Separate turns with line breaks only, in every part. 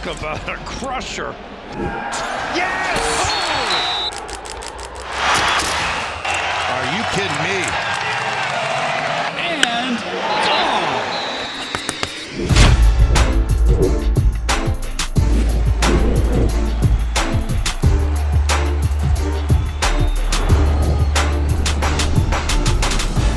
Talk about a crusher. Yes! Oh!
Are you kidding me?
And gone!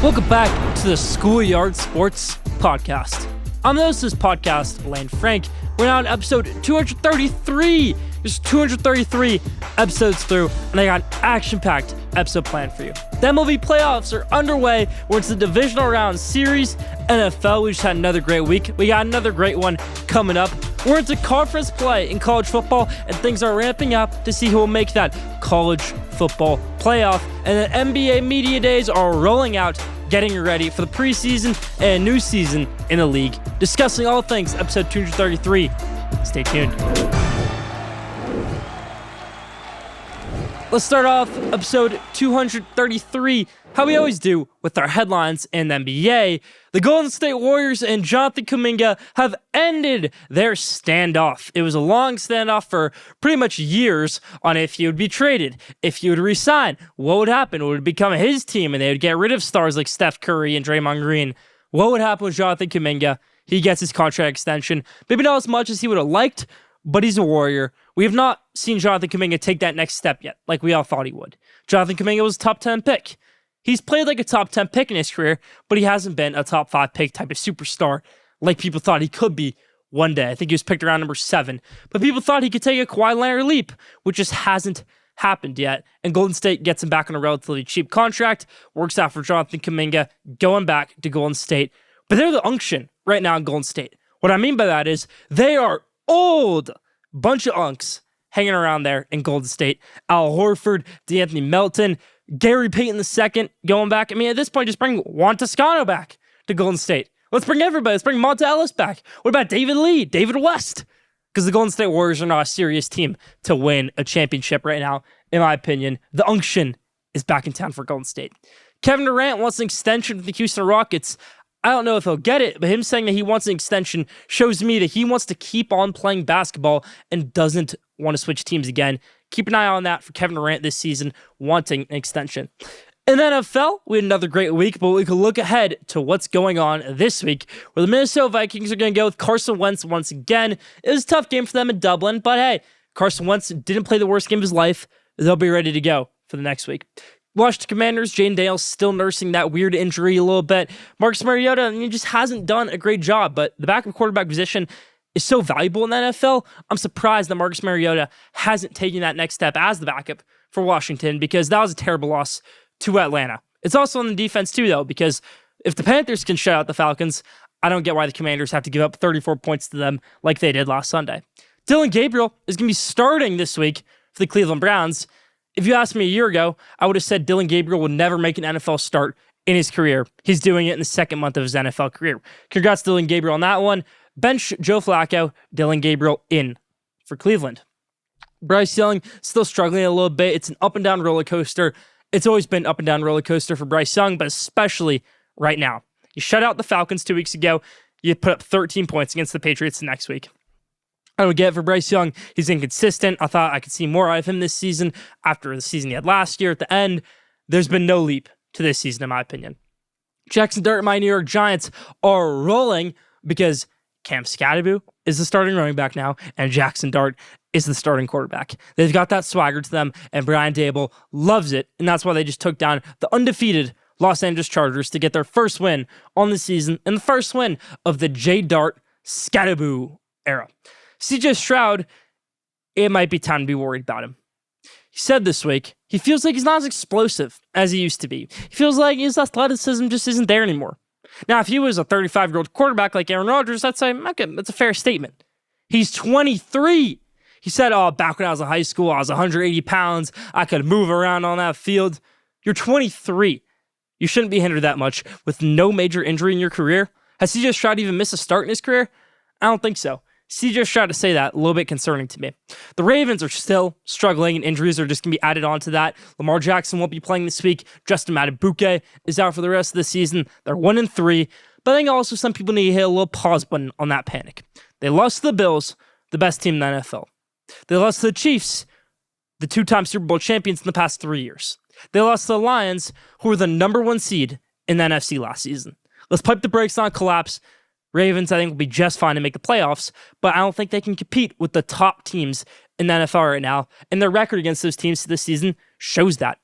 Welcome back to the Schoolyard Sports podcast. I'm the host of this podcast, Lane Frank. We're now on episode 233. There's 233 episodes through, and I got an action-packed episode planned for you. The MLB playoffs are underway. We're into the divisional round series. NFL, we just had another great week. We got another great one coming up. We're into conference play in college football, and things are ramping up to see who will make that college football playoff. And the NBA media days are rolling out, getting ready for the preseason and new season in the league. Discussing all things, episode 233. Stay tuned. Let's start off episode 233, how we always do, with our headlines in the NBA. The Golden State Warriors and Jonathan Kuminga have ended their standoff. It was a long standoff for pretty much years on if he would be traded, if he would resign, what would happen, would it become his team and they would get rid of stars like Steph Curry and Draymond Green. What would happen with Jonathan Kuminga? He gets his contract extension, maybe not as much as he would have liked, but he's a Warrior. We have not seen Jonathan Kuminga take that next step yet, like we all thought he would. Jonathan Kuminga was a top 10 pick. He's played like a top 10 pick in his career, but he hasn't been a top 5 pick type of superstar like people thought he could be one day. I think he was picked around number 7, but people thought he could take a Kawhi Leonard leap, which just hasn't happened yet. And Golden State gets him back on a relatively cheap contract, works out for Jonathan Kuminga, going back to Golden State. But they're the unction right now in Golden State. What I mean by that is they are old bunch of unks hanging around there in Golden State. Al Horford, DeAnthony Melton, Gary Payton II going back. I mean, at this point, just bring Juan Toscano back to Golden State. Let's bring everybody. Let's bring Monta Ellis back. What about David Lee, David West? Because the Golden State Warriors are not a serious team to win a championship right now, in my opinion. The unction is back in town for Golden State. Kevin Durant wants an extension with the Houston Rockets. I don't know if he'll get it, but him saying that he wants an extension shows me that he wants to keep on playing basketball and doesn't want to switch teams again. Keep an eye on that for Kevin Durant this season, wanting an extension. In the NFL, we had another great week, but we can look ahead to what's going on this week, where the Minnesota Vikings are going to go with Carson Wentz once again. It was a tough game for them in Dublin, but hey, Carson Wentz didn't play the worst game of his life. They'll be ready to go for the next week. Washington Commanders, Jane Dale still nursing that weird injury a little bit. Marcus Mariota just hasn't done a great job, but the backup quarterback position is so valuable in the NFL. I'm surprised that Marcus Mariota hasn't taken that next step as the backup for Washington, because that was a terrible loss to Atlanta. It's also on the defense too, though, because if the Panthers can shut out the Falcons, I don't get why the Commanders have to give up 34 points to them like they did last Sunday. Dillon Gabriel is going to be starting this week for the Cleveland Browns. If you asked me a year ago, I would have said Dillon Gabriel would never make an NFL start in his career. He's doing it in the second month of his NFL career. Congrats, Dillon Gabriel, on that one. Bench Joe Flacco, Dillon Gabriel in for Cleveland. Bryce Young still struggling a little bit. It's an up and down roller coaster. It's always been up and down roller coaster for Bryce Young, but especially right now. You shut out the Falcons 2 weeks ago. You put up 13 points against the Patriots the next week. I don't get it for Bryce Young. He's inconsistent. I thought I could see more out of him this season after the season he had last year at the end. There's been no leap to this season, in my opinion. Jackson Dart and my New York Giants are rolling because Cam Skadaboo is the starting running back now, and Jackson Dart is the starting quarterback. They've got that swagger to them, and Brian Daboll loves it, and that's why they just took down the undefeated Los Angeles Chargers to get their first win on the season and the first win of the J. Dart Skadaboo era. CJ Stroud, it might be time to be worried about him. He said this week, he feels like he's not as explosive as he used to be. He feels like his athleticism just isn't there anymore. Now, if he was a 35-year-old quarterback like Aaron Rodgers, that's a fair statement. He's 23. He said, back when I was in high school, I was 180 pounds. I could move around on that field. You're 23. You shouldn't be hindered that much with no major injury in your career. Has CJ Stroud even missed a start in his career? I don't think so. CJ Stroud, to say that, a little bit concerning to me. The Ravens are still struggling, and injuries are just going to be added on to that. Lamar Jackson won't be playing this week. Justin Madubuike is out for the rest of the season. They're 1-3, but I think also some people need to hit a little pause button on that panic. They lost to the Bills, the best team in the NFL. They lost to the Chiefs, the two-time Super Bowl champions in the past 3 years. They lost to the Lions, who were the number 1 seed in the NFC last season. Let's pipe the brakes on collapse. Ravens, I think, will be just fine to make the playoffs, but I don't think they can compete with the top teams in the NFL right now, and their record against those teams this season shows that.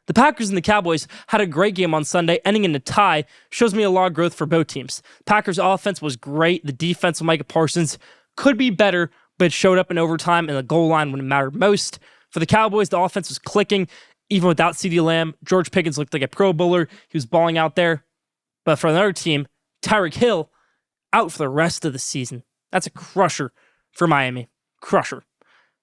The Packers and the Cowboys had a great game on Sunday, ending in a tie. Shows me a lot of growth for both teams. Packers' offense was great. The defense of Micah Parsons could be better, but it showed up in overtime and the goal line when it mattered most. For the Cowboys, the offense was clicking, even without CeeDee Lamb. George Pickens looked like a Pro Bowler. He was balling out there. But for another team, Tyreek Hill, out for the rest of the season. That's a crusher for Miami. Crusher.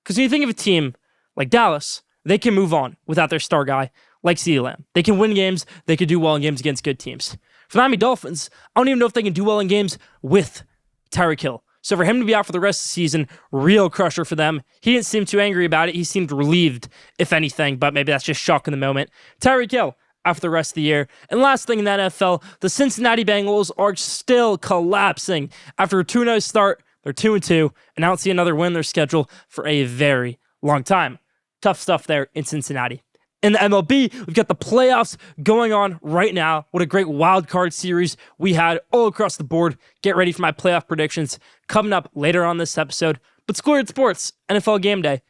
Because when you think of a team like Dallas, they can move on without their star guy like CeeDee Lamb. They can win games. They can do well in games against good teams. For the Miami Dolphins, I don't even know if they can do well in games with Tyreek Hill. So for him to be out for the rest of the season, real crusher for them. He didn't seem too angry about it. He seemed relieved, if anything, but maybe that's just shock in the moment. Tyreek Hill out for the rest of the year. And last thing in the NFL, the Cincinnati Bengals are still collapsing. After a 2-0 start, they're 2-2, and I don't see another win in their schedule for a very long time. Tough stuff there in Cincinnati. In the MLB, we've got the playoffs going on right now. What a great wild card series we had all across the board. Get ready for my playoff predictions coming up later on this episode. But Schoolyard Sports, NFL Game Day,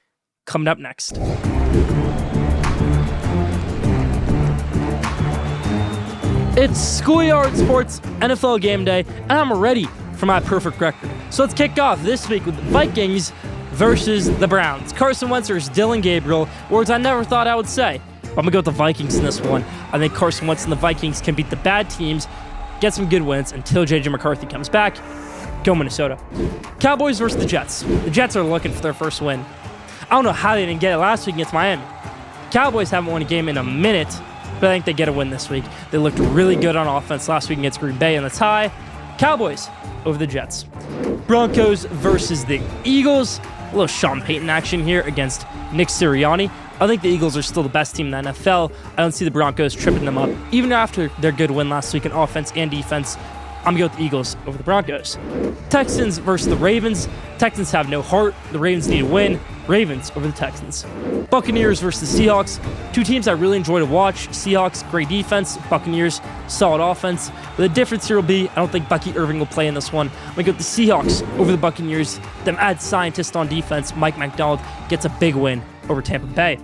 coming up next. It's Schoolyard Sports, NFL Game Day, and I'm ready for my perfect record. So let's kick off this week with the Vikings versus the Browns. Carson Wentz versus Dylan Gabriel, words I never thought I would say. But I'm going to go with the Vikings in this one. I think Carson Wentz and the Vikings can beat the bad teams, get some good wins until J.J. McCarthy comes back. Go Minnesota. Cowboys versus the Jets. The Jets are looking for their first win. I don't know how they didn't get it last week against Miami. Cowboys haven't won a game in a minute, but I think they get a win this week. They looked really good on offense last week against Green Bay in the tie. Cowboys over the Jets. Broncos versus the Eagles. A little Sean Payton action here against Nick Sirianni. I think the Eagles are still the best team in the NFL. I don't see the Broncos tripping them up, even after their good win last week in offense and defense. I'm going to go with the Eagles over the Broncos. Texans versus the Ravens. Texans have no heart. The Ravens need a win. Ravens over the Texans. Buccaneers versus the Seahawks. Two teams I really enjoy to watch. Seahawks, great defense. Buccaneers, solid offense. But the difference here will be, I don't think Bucky Irving will play in this one. I'm going to go with the Seahawks over the Buccaneers. Them add scientist on defense. Mike McDonald gets a big win over Tampa Bay.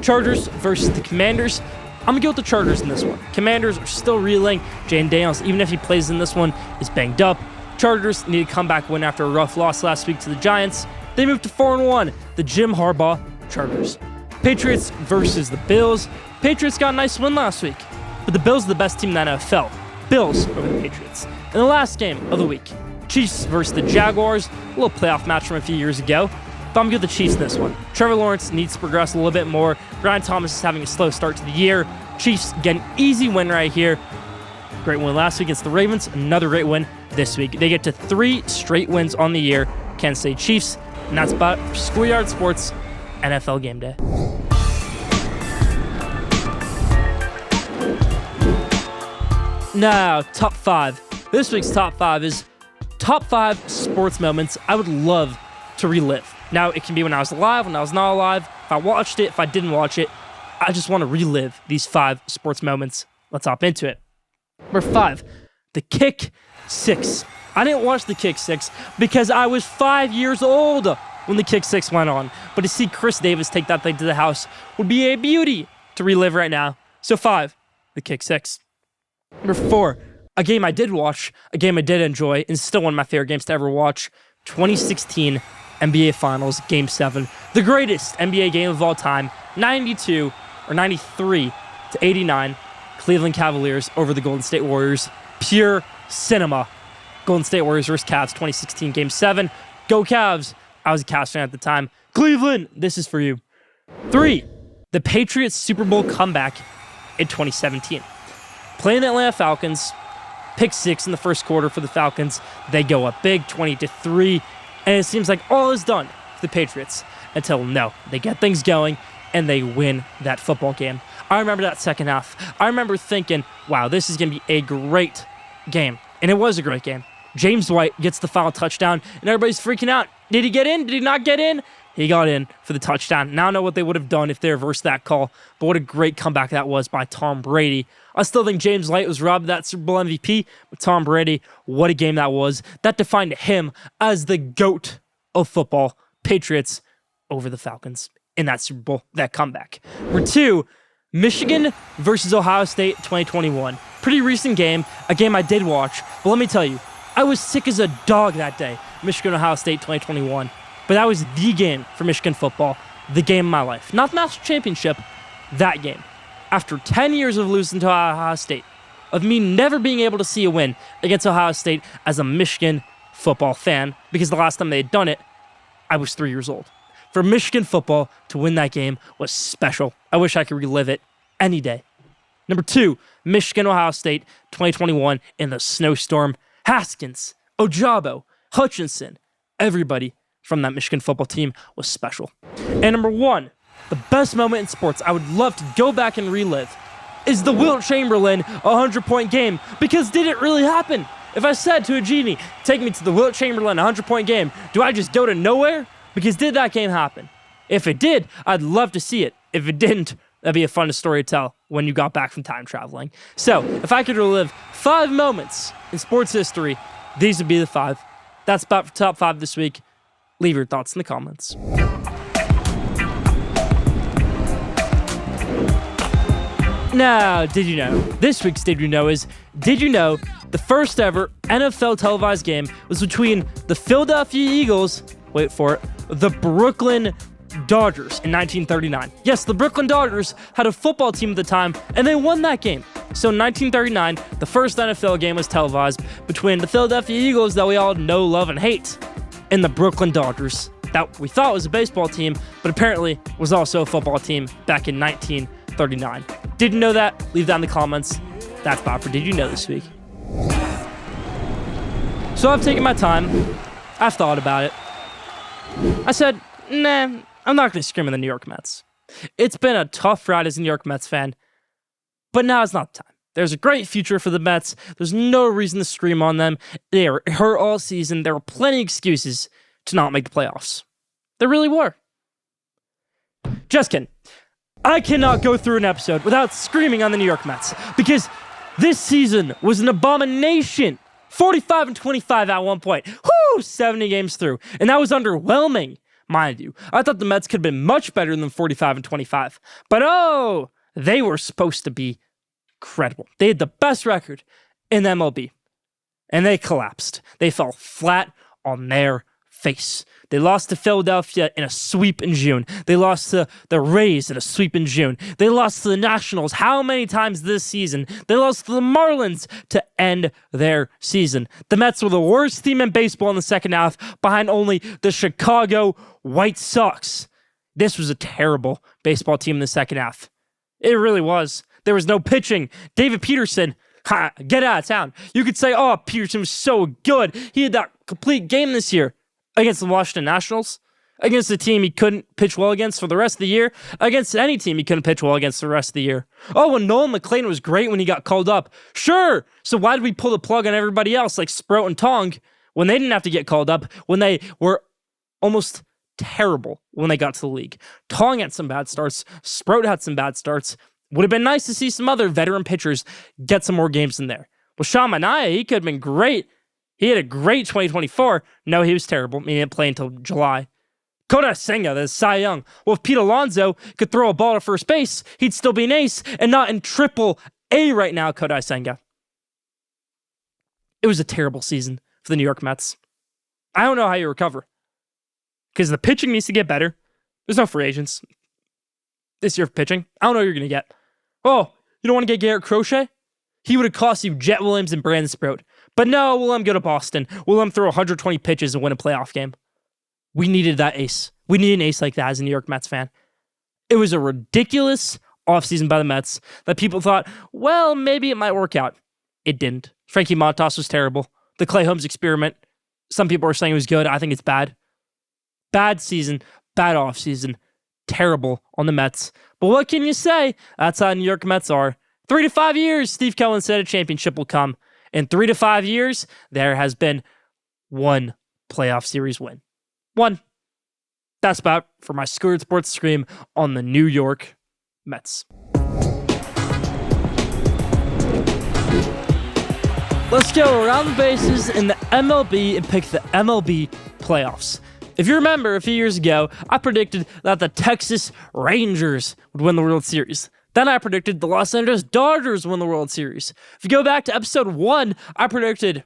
Chargers versus the Commanders. I'm going to go with the Chargers in this one. Commanders are still reeling. Jane Daniels, even if he plays in this one, is banged up. Chargers need a comeback win after a rough loss last week to the Giants. They moved to 4-1. The Jim Harbaugh Chargers. Patriots versus the Bills. Patriots got a nice win last week, but the Bills are the best team in the NFL. Bills over the Patriots. In the last game of the week, Chiefs versus the Jaguars. A little playoff match from a few years ago. But I'm going to go with the Chiefs in this one. Trevor Lawrence needs to progress a little bit more. Brian Thomas is having a slow start to the year. Chiefs get an easy win right here. Great win last week against the Ravens. Another great win this week. They get to 3 straight wins on the year. Kansas City Chiefs. And that's about it for Schoolyard Sports NFL Game Day. Now, top 5. This week's top 5 is top 5 sports moments I would love to relive. Now, it can be when I was alive, when I was not alive, if I watched it, if I didn't watch it. I just want to relive these 5 sports moments. Let's hop into it. Number 5, the kick 6. I didn't watch the kick 6 because I was 5 years old when the kick 6 went on. But to see Chris Davis take that thing to the house would be a beauty to relive right now. So 5, the kick 6. Number 4, a game I did watch, a game I did enjoy, and still one of my favorite games to ever watch. 2016 NBA Finals Game 7. The greatest NBA game of all time. 92 or 93 to 89. Cleveland Cavaliers over the Golden State Warriors. Pure cinema. Golden State Warriors versus Cavs 2016 Game 7. Go Cavs. I was a Cavs fan at the time. Cleveland, this is for you. 3, the Patriots Super Bowl comeback in 2017. Playing the Atlanta Falcons. Pick 6 in the first quarter for the Falcons. They go up big, 20-3. And it seems like all is done for the Patriots until no, they get things going and they win that football game. I remember that second half. I remember thinking, wow, this is going to be a great game. And it was a great game. James White gets the final touchdown and everybody's freaking out. Did he get in? Did he not get in? He got in for the touchdown. Now I don't know what they would have done if they reversed that call, but what a great comeback that was by Tom Brady. I still think James White was robbed of that Super Bowl MVP, but Tom Brady, what a game that was. That defined him as the GOAT of football. Patriots over the Falcons in that Super Bowl, that comeback. Number 2, Michigan versus Ohio State 2021. Pretty recent game, a game I did watch, but let me tell you, I was sick as a dog that day. Michigan, Ohio State 2021. But that was the game for Michigan football, the game of my life. Not the national championship, that game. After 10 years of losing to Ohio State, of me never being able to see a win against Ohio State as a Michigan football fan, because the last time they had done it, I was 3 years old. For Michigan football to win that game was special. I wish I could relive it any day. Number 2, Michigan, Ohio State 2021 in the snowstorm. Haskins, Ojabo, Hutchinson, everybody from that Michigan football team was special. And number 1, the best moment in sports I would love to go back and relive is the Wilt Chamberlain 100-point game. Because did it really happen? If I said to a genie, take me to the Wilt Chamberlain 100-point game, do I just go to nowhere? Because did that game happen? If it did, I'd love to see it. If it didn't, that'd be a fun story to tell when you got back from time traveling. So, if I could relive 5 moments in sports history, these would be the 5. That's about for top 5 this week. Leave your thoughts in the comments. Now, did you know? This week's Did You Know is, did you know the first ever NFL televised game was between the Philadelphia Eagles, wait for it, the Brooklyn Dodgers in 1939. Yes, the Brooklyn Dodgers had a football team at the time, and they won that game. So in 1939, the first NFL game was televised between the Philadelphia Eagles that we all know, love, and hate, and the Brooklyn Dodgers that we thought was a baseball team, but apparently was also a football team back in 1939. Did you know that? Leave that in the comments. That's about for Did You Know this week. So I've taken my time. I've thought about it. I said, nah, I'm not going to scream at the New York Mets. It's been a tough ride as a New York Mets fan, but now is not the time. There's a great future for the Mets. There's no reason to scream on them. They were hurt all season. There were plenty of excuses to not make the playoffs. There really were. Just kidding. I cannot go through an episode without screaming on the New York Mets because this season was an abomination. 45-25 at one point. 70 games through. And that was underwhelming, mind you. I thought the Mets could have been much better than 45-25. But oh, they were supposed to be incredible. They had the best record in MLB. And they collapsed. They fell flat on their face. They lost to Philadelphia in a sweep in June. They lost to the Rays in a sweep in June. They lost to the Nationals how many times this season? They lost to the Marlins to end their season. The Mets were the worst team in baseball in the second half, behind only the Chicago White Sox. This was a terrible baseball team in the second half. It really was. There was no pitching. David Peterson, get out of town. You could say, oh, Peterson was so good. He had that complete game this year. Against the Washington Nationals, against a team he couldn't pitch well against for the rest of the year, against any team he couldn't pitch well against the rest of the year. Oh, and Nolan McClain was great when he got called up. Sure, so why did we pull the plug on everybody else like Sprout and Tong when they didn't have to get called up, when they were almost terrible when they got to the league? Tong had some bad starts. Sprout had some bad starts. Would have been nice to see some other veteran pitchers get some more games in there. Well, Sean Manaea, he could have been great. He had a great 2024. No, he was terrible. He didn't play until July. Kodai Senga, the Cy Young. Well, if Pete Alonso could throw a ball to first base, he'd still be an ace and not in triple A right now, Kodai Senga. It was a terrible season for the New York Mets. I don't know how you recover. Because the pitching needs to get better. There's no free agents this year for pitching. I don't know what you're going to get. Oh, you don't want to get Garrett Crochet? He would have cost you Jet Williams and Brandon Sprout. But no, we'll let him go to Boston. We'll let him throw 120 pitches and win a playoff game. We needed that ace. We need an ace like that as a New York Mets fan. It was a ridiculous offseason by the Mets that people thought, well, maybe it might work out. It didn't. Frankie Montas was terrible. The Clay Holmes experiment, some people are saying it was good. I think it's bad. Bad season, bad offseason, terrible on the Mets. But what can you say? That's how New York Mets are. 3 to 5 years, Steve Cohen said a championship will come. In 3 to 5 years, there has been one playoff series win. 1. That's about for my Schoolyard Sports Scream on the New York Mets. Let's go around the bases in the MLB and pick the MLB playoffs. If you remember, a few years ago, I predicted that the Texas Rangers would win the World Series. Then I predicted the Los Angeles Dodgers would win the World Series. If you go back to episode 1, I predicted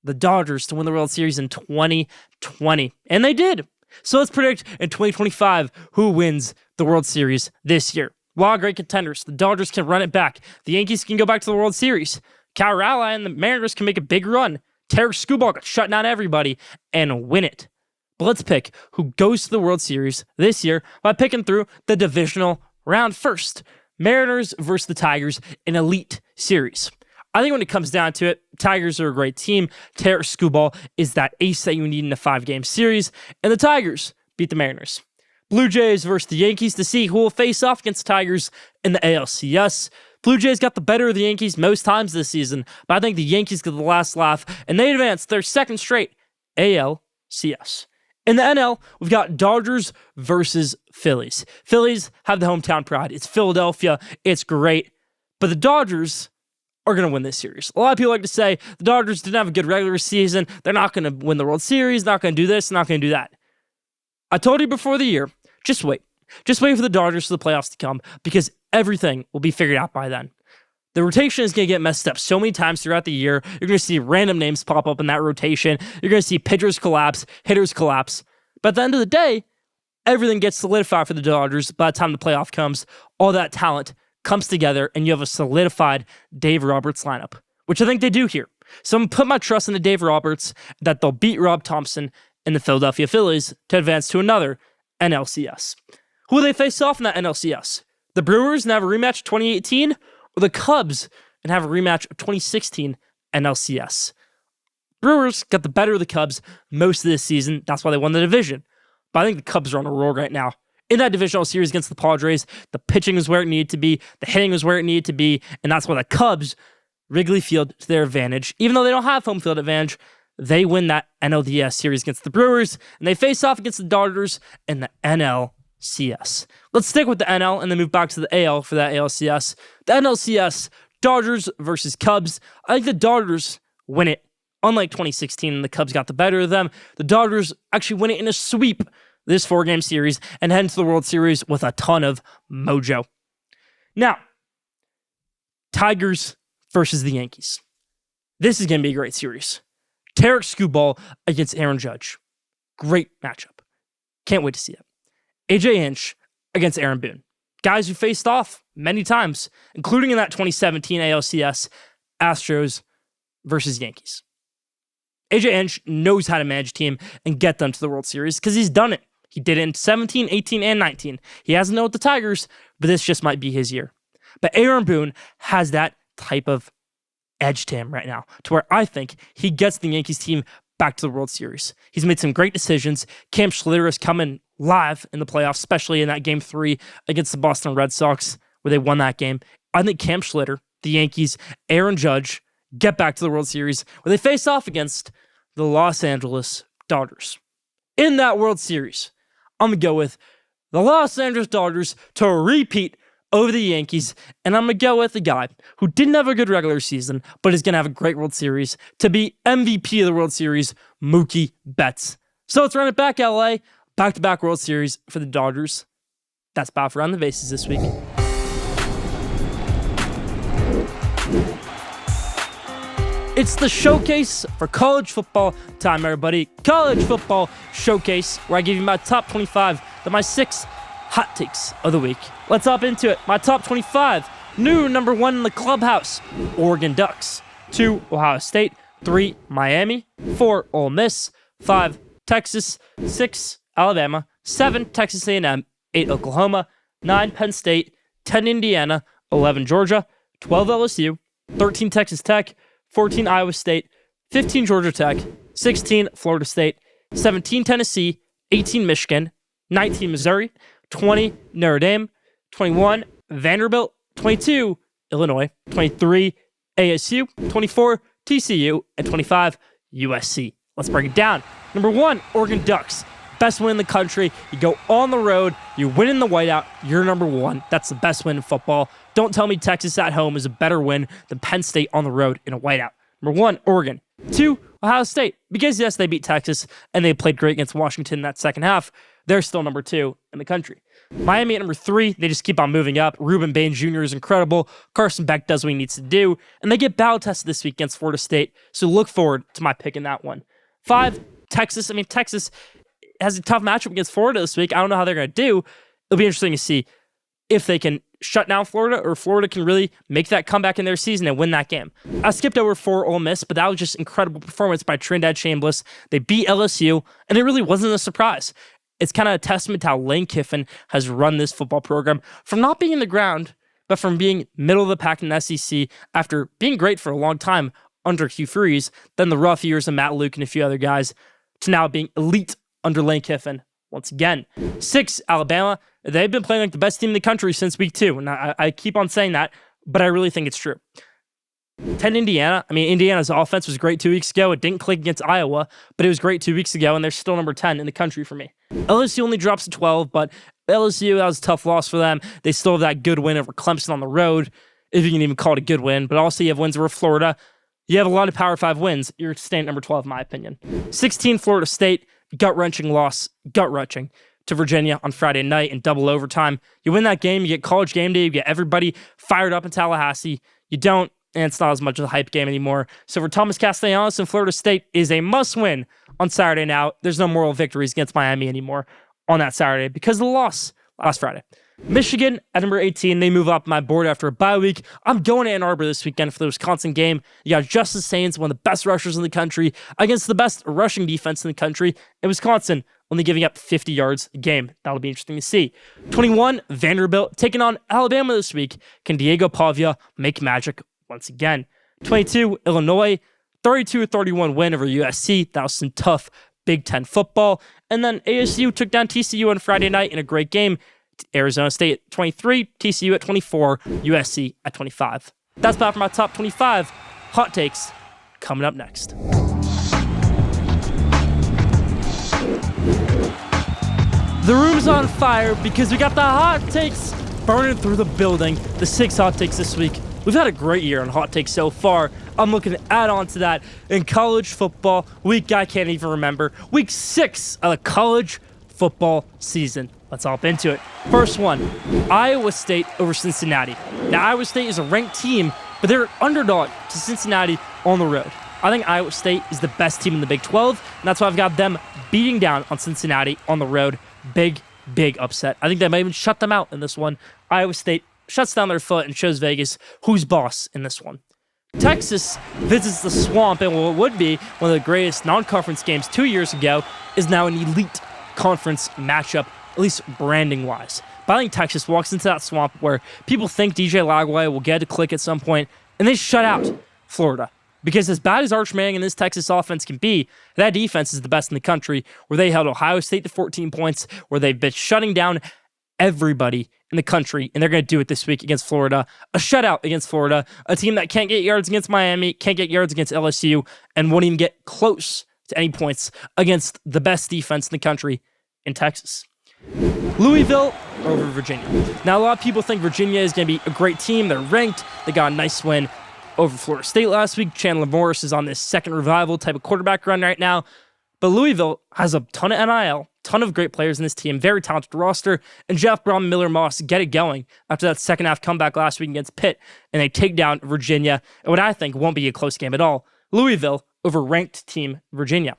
the Dodgers to win the World Series in 2020. And they did. So let's predict in 2025 who wins the World Series this year. A lot of great contenders. The Dodgers can run it back. The Yankees can go back to the World Series. Cal Raleigh and the Mariners can make a big run. Tarek Skubal can shut down everybody and win it. But let's pick who goes to the World Series this year by picking through the divisional round first. Mariners versus the Tigers, an elite series. I think when it comes down to it, Tigers are a great team. Tarek Skubal is that ace that you need in a 5-game series, and the Tigers beat the Mariners. Blue Jays versus the Yankees to see who will face off against the Tigers in the ALCS. Blue Jays got the better of the Yankees most times this season, but I think the Yankees get the last laugh, and they advance their second straight ALCS. In the NL, we've got Dodgers versus Phillies. Phillies have the hometown pride. It's Philadelphia. It's great. But the Dodgers are going to win this series. A lot of people like to say the Dodgers didn't have a good regular season. They're not going to win the World Series, not going to do this, not going to do that. I told you before the year, just wait. Just wait for the Dodgers to the playoffs to come because everything will be figured out by then. The rotation is going to get messed up so many times throughout the year. You're going to see random names pop up in that rotation. You're going to see pitchers collapse, hitters collapse. But at the end of the day, everything gets solidified for the Dodgers by the time the playoff comes. All that talent comes together, and you have a solidified Dave Roberts lineup, which I think they do here. So I'm going to put my trust in the Dave Roberts that they'll beat Rob Thompson and the Philadelphia Phillies to advance to another NLCS. Who will they face off in that NLCS? The Brewers and have a rematch of 2018, or the Cubs and have a rematch of 2016 NLCS? Brewers got the better of the Cubs most of this season. That's why they won the division. But I think the Cubs are on a roll right now. In that divisional series against the Padres, the pitching is where it needed to be, the hitting was where it needed to be, and that's why the Cubs, Wrigley Field to their advantage. Even though they don't have home field advantage, they win that NLDS series against the Brewers, and they face off against the Dodgers in the NLCS. Let's stick with the NL and then move back to the AL for that ALCS. The NLCS, Dodgers versus Cubs. I think the Dodgers win it. Unlike 2016, the Cubs got the better of them. The Dodgers actually win it in a sweep this 4-game series and head into the World Series with a ton of mojo. Now, Tigers versus the Yankees. This is going to be a great series. Tarek Skubal against Aaron Judge. Great matchup. Can't wait to see it. AJ Hinch against Aaron Boone. Guys who faced off many times, including in that 2017 ALCS, Astros versus Yankees. AJ Hinch knows how to manage a team and get them to the World Series because he's done it. He did it in 17, 18, and 19. He hasn't known with the Tigers, but this just might be his year. But Aaron Boone has that type of edge to him right now, to where I think he gets the Yankees team back to the World Series. He's made some great decisions. Cam Schlitter is coming live in the playoffs, especially in that Game 3 against the Boston Red Sox, where they won that game. I think Cam Schlitter, the Yankees, Aaron Judge, get back to the World Series, where they face off against the Los Angeles Dodgers. In that World Series, I'm going to go with the Los Angeles Dodgers to repeat over the Yankees, and I'm going to go with a guy who didn't have a good regular season, but is going to have a great World Series to be MVP of the World Series, Mookie Betts. So let's run it back, LA. Back-to-back World Series for the Dodgers. That's about for Around the Bases this week. It's the showcase for college football time, everybody. College football showcase, where I give you my top 25, my 6 hot takes of the week. Let's hop into it. My top 25. New number 1 in the clubhouse, Oregon Ducks. 2, Ohio State. 3, Miami. 4, Ole Miss. 5, Texas. 6, Alabama. 7, Texas A&M. 8, Oklahoma. 9, Penn State. 10, Indiana. 11, Georgia. 12, LSU. 13, Texas Tech. 14, Iowa State, 15, Georgia Tech, 16, Florida State, 17, Tennessee, 18, Michigan, 19, Missouri, 20, Notre Dame, 21, Vanderbilt, 22, Illinois, 23, ASU, 24, TCU, and 25, USC. Let's break it down. Number 1, Oregon Ducks. Best win in the country. You go on the road, you win in the whiteout, you're number one. That's the best win in football. Don't tell me Texas at home is a better win than Penn State on the road in a whiteout. Number one, Oregon. 2, Ohio State. Because yes, they beat Texas and they played great against Washington in that second half. They're still number 2 in the country. Miami at number 3, they just keep on moving up. Reuben Bain Jr. is incredible. Carson Beck does what he needs to do. And they get battle tested this week against Florida State. So look forward to my pick in that one. 5, Texas. I mean, Texas has a tough matchup against Florida this week. I don't know how they're going to do. It'll be interesting to see if they can shut down Florida or Florida can really make that comeback in their season and win that game. I skipped over 4 Ole Miss, but that was just incredible performance by Trinidad Chambliss. They beat LSU, and it really wasn't a surprise. It's kind of a testament to how Lane Kiffin has run this football program from not being in the ground, but from being middle of the pack in the SEC after being great for a long time under Hugh Freeze, then the rough years of Matt Luke and a few other guys, to now being elite under Lane Kiffin once again. 6, Alabama. They've been playing like the best team in the country since week 2, and I keep on saying that, but I really think it's true. 10, Indiana. I mean, Indiana's offense was great 2 weeks ago. It didn't click against Iowa, but it was great 2 weeks ago, and they're still number 10 in the country for me. LSU only drops to 12, but LSU, that was a tough loss for them. They still have that good win over Clemson on the road, if you can even call it a good win, but also you have wins over Florida. You have a lot of Power 5 wins. You're staying at number 12, in my opinion. 16, Florida State. Gut-wrenching loss. Gut-wrenching to Virginia on Friday night in double overtime. You win that game, you get College Game Day, you get everybody fired up in Tallahassee. You don't, and it's not as much of a hype game anymore. So for Thomas Castellanos and Florida State is a must-win on Saturday now. There's no moral victories against Miami anymore on that Saturday because of the loss last Friday. Michigan at number 18, they move up my board after a bye week. I'm going to Ann Arbor this weekend for the Wisconsin game. You got Justice Haynes, one of the best rushers in the country, against the best rushing defense in the country, and Wisconsin only giving up 50 yards a game. That'll be interesting to see. 21, Vanderbilt taking on Alabama this week. Can Diego Pavia make magic once again? 22, Illinois, 32-31 win over USC. That was some tough Big Ten football. And then ASU took down TCU on Friday night in a great game. Arizona State at 23, TCU at 24, USC at 25. That's about for my top 25 hot takes coming up next. The room's on fire because we got the hot takes burning through the building. The 6 hot takes this week. We've had a great year on hot takes so far. I'm looking to add on to that in college football week I can't even remember. Week 6 of the college football season. Let's hop into it. First one, Iowa State over Cincinnati. Now, Iowa State is a ranked team, but they're an underdog to Cincinnati on the road. I think Iowa State is the best team in the Big 12, and that's why I've got them beating down on Cincinnati on the road. Big, big upset. I think they might even shut them out in this one. Iowa State shuts down their foot and shows Vegas who's boss in this one. Texas visits the Swamp, and what would be one of the greatest non-conference games 2 years ago is now an elite conference matchup, at least branding-wise. But I think Texas walks into that Swamp where people think DJ Lagway will get to click at some point, and they shut out Florida. Because as bad as Arch Manning and this Texas offense can be, that defense is the best in the country, where they held Ohio State to 14 points, where they've been shutting down everybody in the country, and they're going to do it this week against Florida. A shutout against Florida, a team that can't get yards against Miami, can't get yards against LSU, and won't even get close to any points against the best defense in the country in Texas. Louisville over Virginia. Now, a lot of people think Virginia is going to be a great team. They're ranked. They got a nice win over Florida State last week. Chandler Morris is on this second revival type of quarterback run right now. But Louisville has a ton of NIL, ton of great players in this team, very talented roster, and Jeff Brom and Miller Moss get it going after that second half comeback last week against Pitt, and they take down Virginia, and what I think won't be a close game at all. Louisville over ranked team Virginia.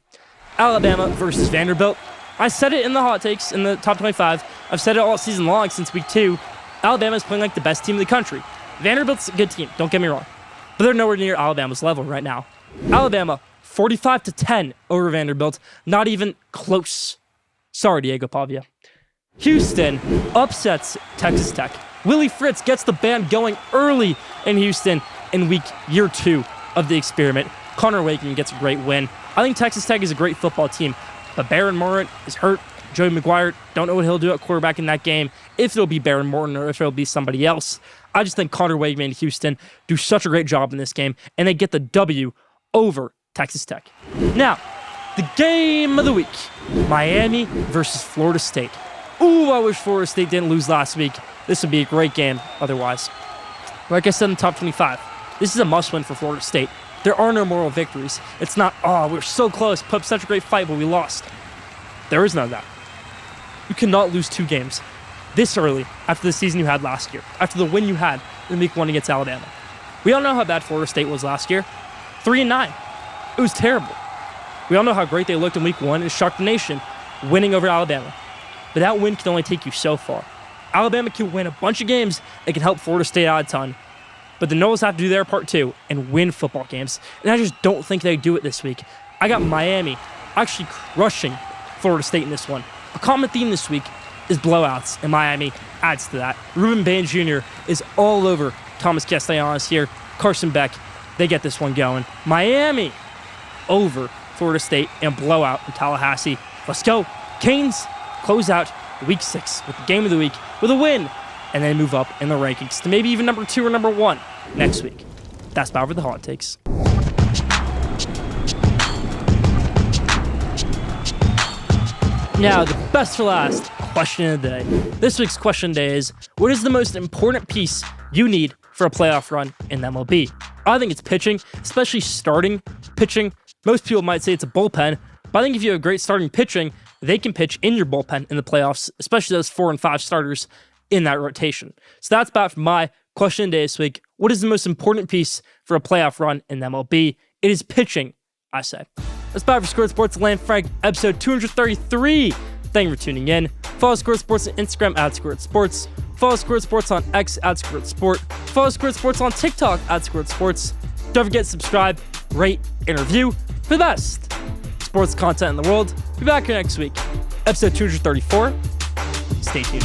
Alabama versus Vanderbilt. I said it in the hot takes in the top 25. I've said it all season long since week 2. Alabama's playing like the best team in the country. Vanderbilt's a good team, don't get me wrong, but they're nowhere near Alabama's level right now. Alabama 45-10 over Vanderbilt. Not even close. Sorry, Diego Pavia. Houston upsets Texas Tech. Willie Fritz gets the band going early in Houston in year 2 of the experiment. Connor Wakeman gets a great win. I think Texas Tech is a great football team, but Baron Morton is hurt. Joey McGuire, don't know what he'll do at quarterback in that game, if it'll be Baron Morton or if it'll be somebody else. I just think Connor Wakeman and Houston do such a great job in this game, and they get the W over Texas Tech. Now, the game of the week, Miami versus Florida State. Ooh, I wish Florida State didn't lose last week. This would be a great game otherwise. Like I said in the top 25, this is a must-win for Florida State. There are no moral victories. It's not, oh, we're so close, put up such a great fight, but we lost. There is none of that. You cannot lose 2 games this early after the season you had last year, after the win you had in week 1 against Alabama. We all know how bad Florida State was last year. 3-9. It was terrible. We all know how great they looked in week 1 and shocked the nation, winning over Alabama. But that win can only take you so far. Alabama can win a bunch of games that can help Florida State out a ton. But the Noles have to do their part too and win football games. And I just don't think they do it this week. I got Miami actually crushing Florida State in this one. A common theme this week is blowouts, and Miami adds to that. Ruben Bain Jr. is all over Thomas Castellanos here. Carson Beck, they get this one going. Miami over Florida State and blowout in Tallahassee. Let's go. Canes close out week 6 with the game of the week with a win, and then move up in the rankings to maybe even number 2 or number 1 next week. That's about for the hot takes. Now, the best for last question of the day. This week's question of the day is, what is the most important piece you need for a playoff run in MLB? I think it's pitching, especially starting pitching. Most people might say it's a bullpen, but I think if you have great starting pitching, they can pitch in your bullpen in the playoffs, especially those 4 and 5 starters in that rotation. So that's about my question of the day this week. What is the most important piece for a playoff run in MLB? It is pitching, I say. That's about for Schoolyard Sports Land Frank, episode 233. Thank you for tuning in. Follow Schoolyard Sports on Instagram at Schoolyard Sports. Follow Schoolyard Sports on X at Schoolyard Sport. Follow Schoolyard Sports on TikTok at Schoolyard Sports. Don't forget to subscribe, rate, and review for the best sports content in the world. Be back here next week. Episode 234. Stay tuned.